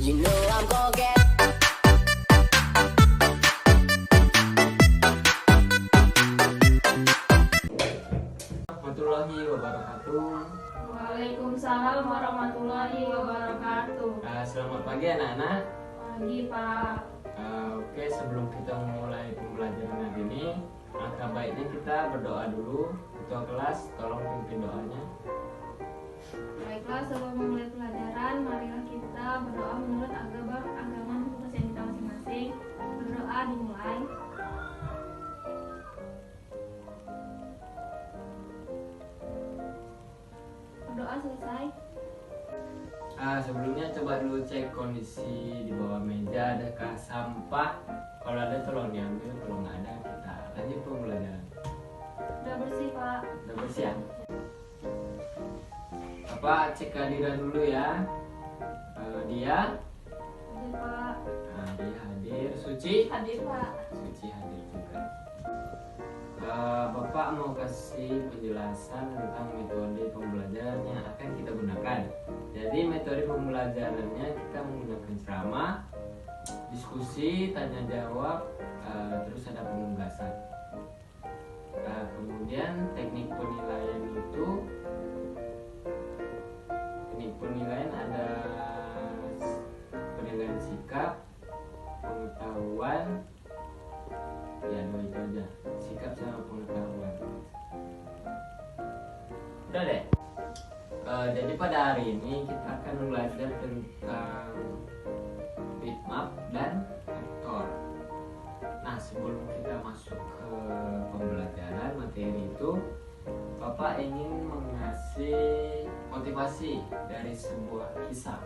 You know I'm gonna get. Warahmatullahi wabarakatuh. Waalaikumsalam warahmatullahi wabarakatuh. Selamat pagi anak-anak. Pagi Pak. Oke, sebelum kita memulai pembelajaran hari ini, maka baiknya kita berdoa dulu. Ketua kelas, tolong pimpin doanya. Baiklah, sebelum memulai pelajaran, marilah kita berdoa menurut agama kepercayaan kita masing-masing. Berdoa dimulai. Berdoa selesai. Sebelumnya coba dulu cek kondisi di bawah meja, adakah sampah? Kalau ada tolong diambil, kalau nggak ada kita lanjut pembelajaran. Udah bersih Pak. Udah bersih ya? Bapak cek kehadiran dulu ya. Dia Hadir Pak. dia hadir. Suci Hadir Pak. Suci hadir juga. Bapak mau kasih penjelasan tentang metode pembelajaran yang akan kita gunakan. Jadi metode pembelajarannya kita menggunakan ceramah, diskusi, tanya jawab, terus ada penugasan. Kemudian teknik penilaian ada penilaian sikap, pengetahuan, ya dua itu aja, sikap sama pengetahuan. Udah deh. Jadi pada hari ini kita akan belajar tentang bitmap dan vektor. Nah, sebelum kita masuk ke pembelajaran materi itu, Bapak ingin mengasih motivasi dari sebuah kisah.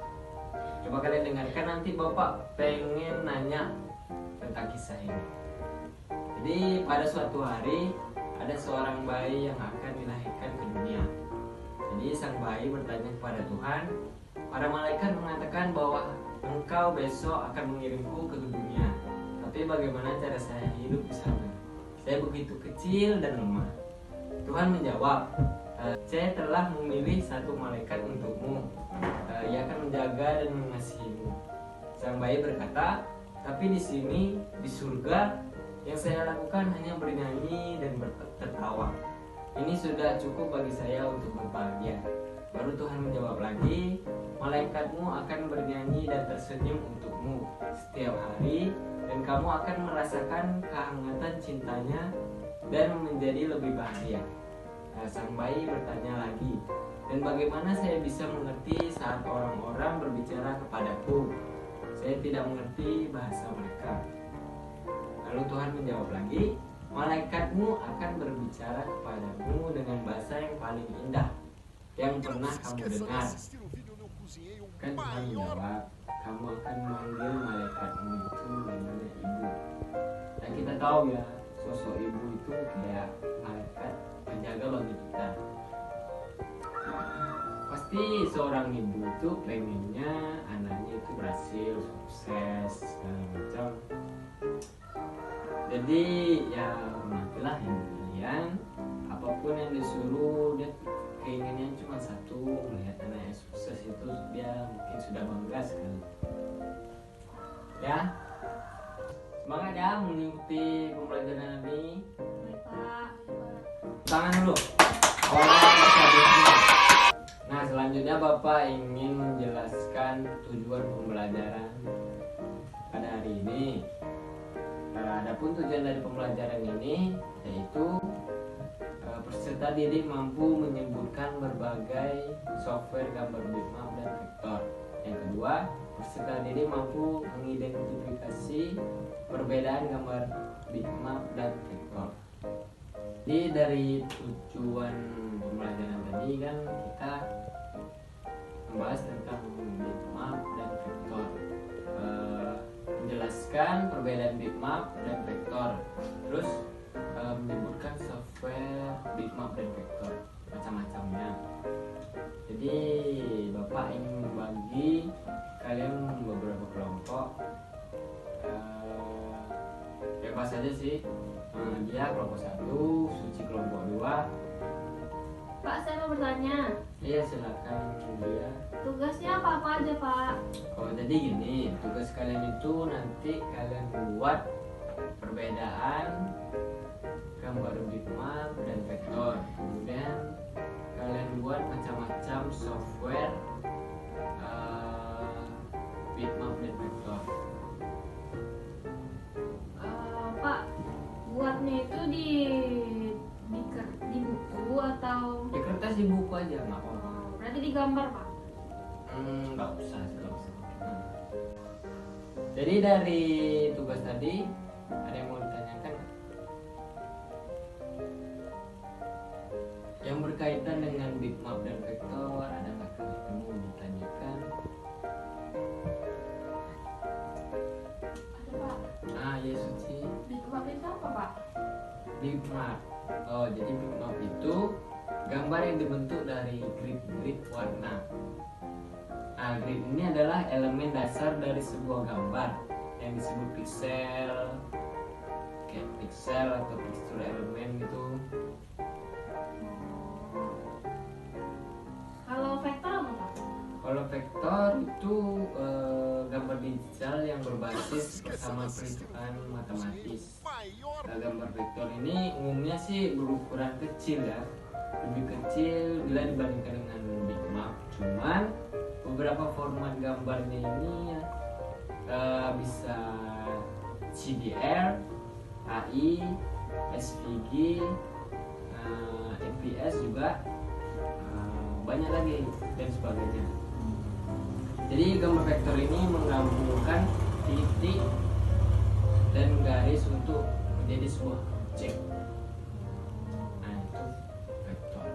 Coba kalian dengarkan, nanti Bapak pengen nanya tentang kisah ini. Jadi pada suatu hari ada seorang bayi yang akan dilahirkan ke dunia. Jadi sang bayi bertanya kepada Tuhan, para malaikat mengatakan bahwa engkau besok akan mengirimku ke dunia. Tapi bagaimana cara saya hidup di sana? Saya begitu kecil dan lemah. Tuhan menjawab, saya telah memilih satu malaikat untukmu. Ia akan menjaga dan mengasihimu. Sang bayi berkata, tapi di sini, di surga, yang saya lakukan hanya bernyanyi dan tertawa. Ini sudah cukup bagi saya untuk berbahagia. Baru Tuhan menjawab lagi, malaikatmu akan bernyanyi dan tersenyum untukmu setiap hari, dan kamu akan merasakan kehangatan cintanya dan menjadi lebih bahagia. Sang bayi bertanya lagi, dan bagaimana saya bisa mengerti saat orang-orang berbicara kepadaku? Saya tidak mengerti bahasa mereka. Lalu Tuhan menjawab lagi, malaikatmu akan berbicara kepadamu dengan bahasa yang paling indah yang pernah kamu dengar. Kan Tuhan menjawab, kamu akan memanggil malaikatmu itu namanya ibu. Dan kita tahu ya, sosok ibu itu kayak malaikat penjaga bagi kita. Pasti seorang ibu itu pengennya anaknya itu berhasil, sukses, segala macam. Jadi ya hormatilah ibu kalian. Apapun yang disuruh, dia keinginannya cuma satu, melihat anaknya sukses, itu dia mungkin sudah bangga sekali. Ya, semangat ya mengikuti pembelajaran ini. Baik Pak. Tangan dulu. Nah, selanjutnya Bapak ingin menjelaskan tujuan pembelajaran pada hari ini. Adapun tujuan dari pembelajaran ini yaitu peserta didik mampu menyebutkan berbagai software gambar bitmap dan vektor. Yang kedua, peserta didik mampu mengidentifikasi perbedaan gambar bitmap dan vektor. Jadi dari tujuan pembelajaran tadi kan kita membahas tentang bitmap dan vektor, menjelaskan perbedaan bitmap dan vektor, terus menyebutkan software bitmap dan vektor macam-macamnya. Jadi Bapak ingin membagi kalian beberapa kelompok, bebas saja sih. Dia kelompok 1, Suci kelompok 2. Pak, saya mau bertanya. Iya, silakan dia. tugasnya apa aja Pak? Oh jadi gini, tugas kalian itu nanti kalian buat perbedaan gambar bitmap dan vektor. Kemudian kalian buat macam-macam software bitmap dan vektor. Pak, buatnya itu di buku atau Di kertas, di buku aja nggak apa-apa. berarti digambar Pak? Nggak usah. Jadi dari tugas tadi ada yang mau ditanyakan? Yang berkaitan dengan bitmap dan vektor ada nggak yang mau ditanyakan? Ada Pak. Ya Suci. Bitmap itu apa Pak? Bitmap. Oh jadi bitmap itu gambar yang dibentuk dari grid warna. Nah, grid ini adalah elemen dasar dari sebuah gambar yang disebut pixel, kayak pixel atau tekstur elemen gitu. Kalau vektor apa Pak? Kalau vektor itu gambar digital yang berbasis bersama perhitungan matematis. Nah, gambar vektor ini umumnya sih berukuran kecil ya, lebih kecil bila dibandingkan dengan bitmap. Cuman beberapa format gambarnya ini bisa CDR, AI, SVG, MPS juga, banyak lagi dan sebagainya. Jadi gambar vektor ini menggabungkan titik dan garis untuk menjadi sebuah objek. Nah itu vektor.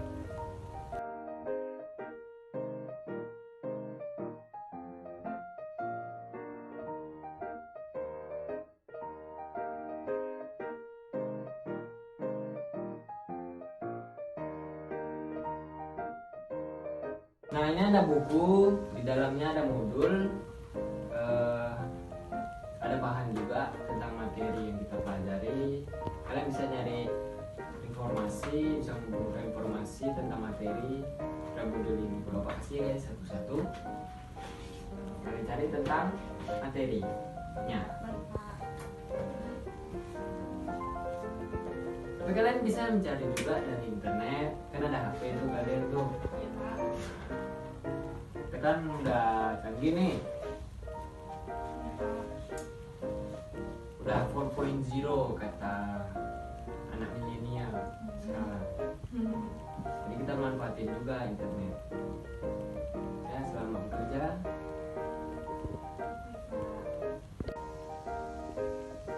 Nah ini ada buku, di dalamnya ada modul, ada bahan juga tentang materi yang kita pelajari. Kalian bisa nyari informasi, bisa mengumpulkan informasi tentang materi pada modul ini. Bapak kasih guys satu-satu. Kalian cari tentang materinya. Tapi kalian bisa mencari juga dari internet, kan ada HP itu kalian tuh. Iya Pak. Kan udah canggih nih, udah 4.0 kata anak milenial sekarang. Jadi kita manfaatin juga internet ya selama bekerja.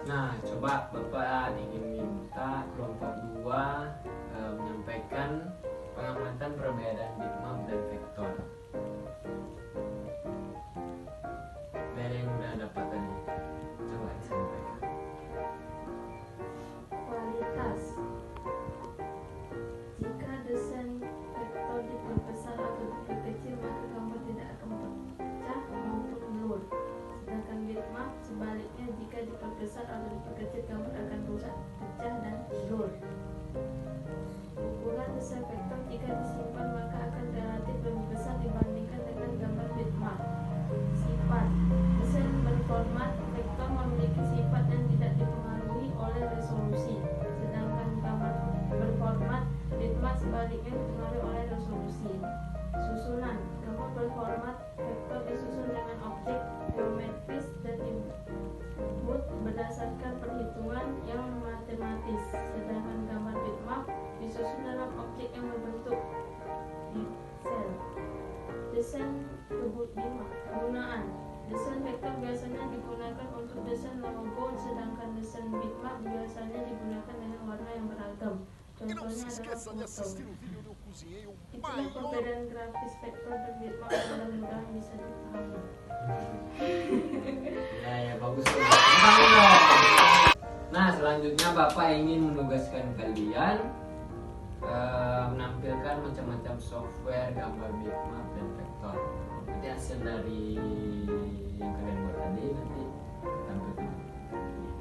Nah coba Bapak ingin minta kelompok 2 menyampaikan pengamatan perbedaan bitmap dan vektor. Dari yang udah dapat tadi, coba disampaikan. Kualitas. Jika desain vektor diperbesar atau diperkecil maka gambar tidak akan pecah maupun blur. Sedangkan bitmap sebaliknya, jika diperbesar atau diperkecil gambar akan rusak, pecah dan blur. Ukuran desain vektor jika disimpan maka akan relatif lebih besar dibandingkan dengan gambar bitmap. Sifat. Desain berformat vektor memiliki sifat yang tidak dipengaruhi oleh resolusi, sedangkan gambar berformat bitmap sebaliknya dipengaruhi oleh resolusi. Susunan. Gambar berformat vektor disusun dengan objek geometris dan dibuat berdasarkan perhitungan yang matematis, sedangkan gambar bitmap disusun dalam objek yang berbentuk sel. Desain kegunaan. Desain vektor biasanya digunakan untuk desain logo, sedangkan desain bitmap biasanya digunakan dengan warna yang beragam. Contohnya adalah foto. Itulah perbedaan grafis vektor dan bitmap, mudah-mudahan bisa dipahami. Ya bagus. Tentang dong. Nah selanjutnya Bapak ingin menugaskan kalian menampilkan macam-macam software gambar bitmap dan vektor. Nanti hasil dari yang kalian buat tadi nanti tampilkan.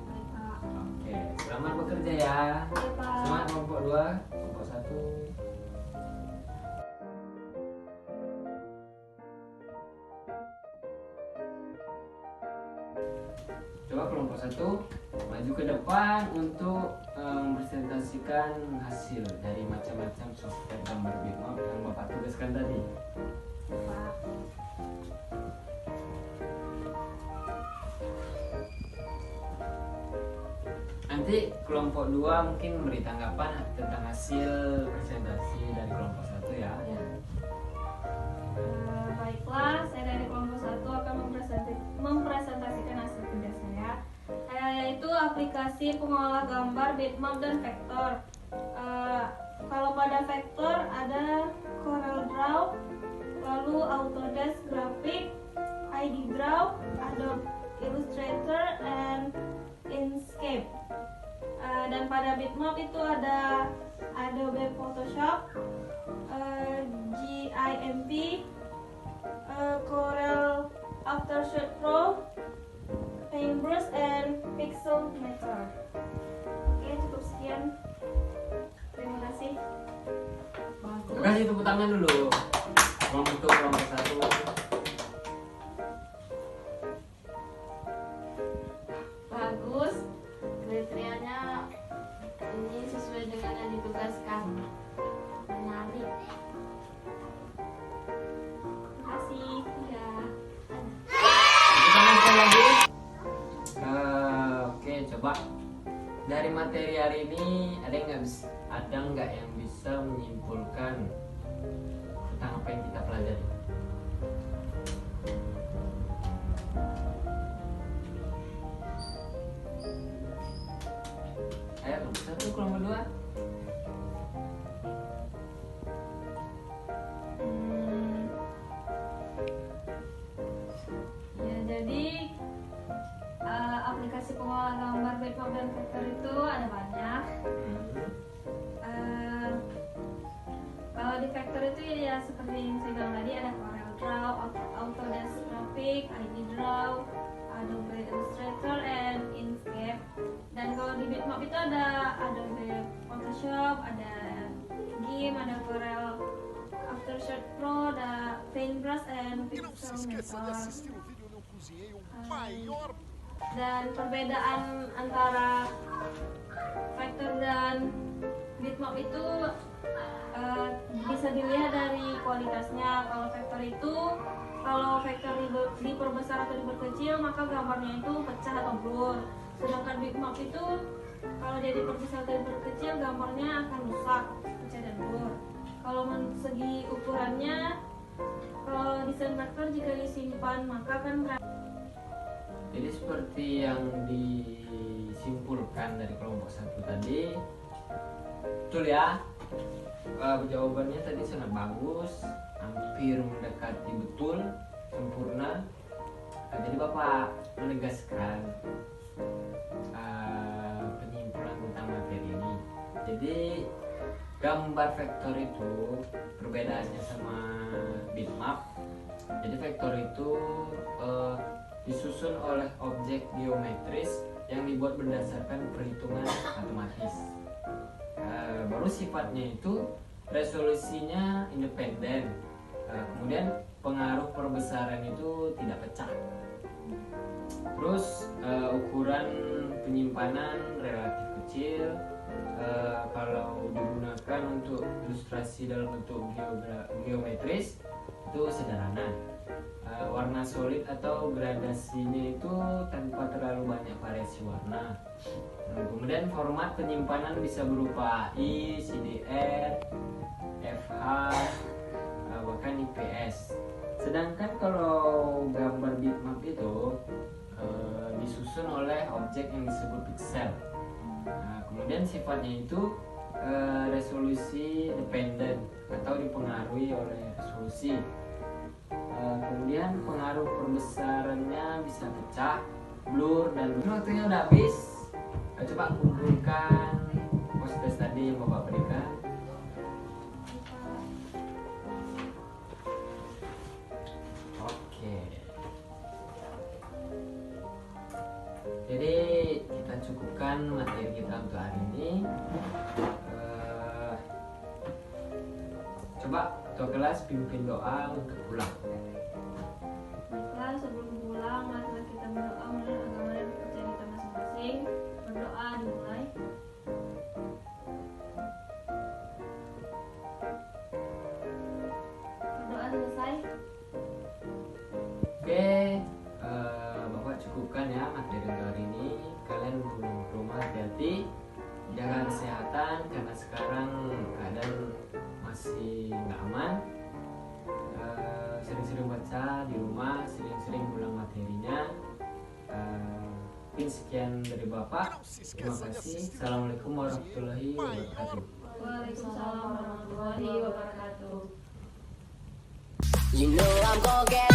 Baik Pak. Oke, selamat bekerja ya. Baik Pak. Semangat kelompok 2, kelompok 1. Coba kelompok 1 maju ke depan untuk mempresentasikan hasil dari macam-macam software gambar bitmap yang Bapak tugaskan tadi. Pak. Nanti kelompok 2 mungkin memberi tanggapan tentang hasil presentasi dari kelompok 1 ya. Ya. Baiklah, saya dari kelompok 1 akan mempresentasikan hasil kerja saya, yaitu aplikasi pengolah gambar bitmap dan vektor. Kalau pada vektor ada CorelDRAW, lalu Autodesk Graphic, ID Draw, Adobe Illustrator, and Inkscape. Dan pada bitmap itu ada Adobe Photoshop, GIMP, Corel Aftershock Pro, Paintbrush, and Pixelmator. Oke, cukup sekian. Terima kasih. Bagus. Kasih tepuk tangan dulu. Untuk kelompok 1. Bagus. Kriterianya ini sesuai dengan yang ditugaskan. Menarik. Terima kasih. Ya. Tepuk tangan sekali lagi. Oke, coba dari materi hari ini ada nggak yang bisa menyimpulkan tentang apa yang kita pelajari? Ayo, kelompok 1, kelompok 2. Ya, jadi aplikasi pengolah gambar bitmap dan vektor itu ada banyak. Kalau di vektor itu ya seperti yang saya bilang tadi, ada CorelDRAW, Autodesk Graphic, ID Draw, Adobe Illustrator, and Inkscape. Dan kalau di bitmap itu ada Adobe Photoshop, ada GIMP, ada Corel Aftershock Pro, ada Paintbrush, and E não se esqueça de Pixelmator. assistir o vídeo. Eu não cozinhei o maior Dan perbedaan antara vektor dan bitmap itu bisa dilihat dari kualitasnya. Kalau vektor diperbesar atau diperkecil, maka gambarnya itu pecah atau blur. Sedangkan bitmap itu kalau dia diperbesar atau diperkecil, gambarnya akan rusak, pecah dan blur. Kalau segi ukurannya, kalau desain vektor jika disimpan maka akan Jadi seperti yang disimpulkan dari kelompok 1 tadi, betul ya? Jawabannya tadi sangat bagus, hampir mendekati betul, sempurna. Jadi Bapak menegaskan penyimpulan tentang materi ini. Jadi gambar vektor itu perbedaannya sama bitmap. Jadi vektor itu disusun oleh objek geometris yang dibuat berdasarkan perhitungan matematis. Baru sifatnya itu resolusinya independen, kemudian pengaruh perbesaran itu tidak pecah. Terus ukuran penyimpanan relatif kecil. Kalau digunakan untuk ilustrasi dalam bentuk geometris itu sederhana. Warna solid atau gradasinya itu tanpa terlalu banyak variasi warna. Kemudian format penyimpanan bisa berupa AI, CDR, FH, bahkan IPS. Sedangkan kalau gambar bitmap itu disusun oleh objek yang disebut pixel. Kemudian sifatnya itu resolusi dependen atau dipengaruhi oleh resolusi. Kemudian pengaruh perbesarannya bisa pecah, blur, dan waktunya udah habis. Coba kumpulkan post-test tadi yang Bapak berikan. Oke. Jadi kita cukupkan materi kita untuk hari ini. Coba ketua kelas pimpin doa untuk pulang. Baiklah, sebelum pulang, marilah kita berdoa menurut agama cukupkan ya materi untuk hari ini. Kalian pulang ke rumah hati-hati, jaga kesehatan karena sekarang keadaan masih nggak aman. Sering-sering baca di rumah, sering-sering ulang materinya. Mungkin sekian dari Bapak. Terima kasih. Assalamualaikum warahmatullahi wabarakatuh. Waalaikumsalam warahmatullahi wabarakatuh. You know I'm gonna get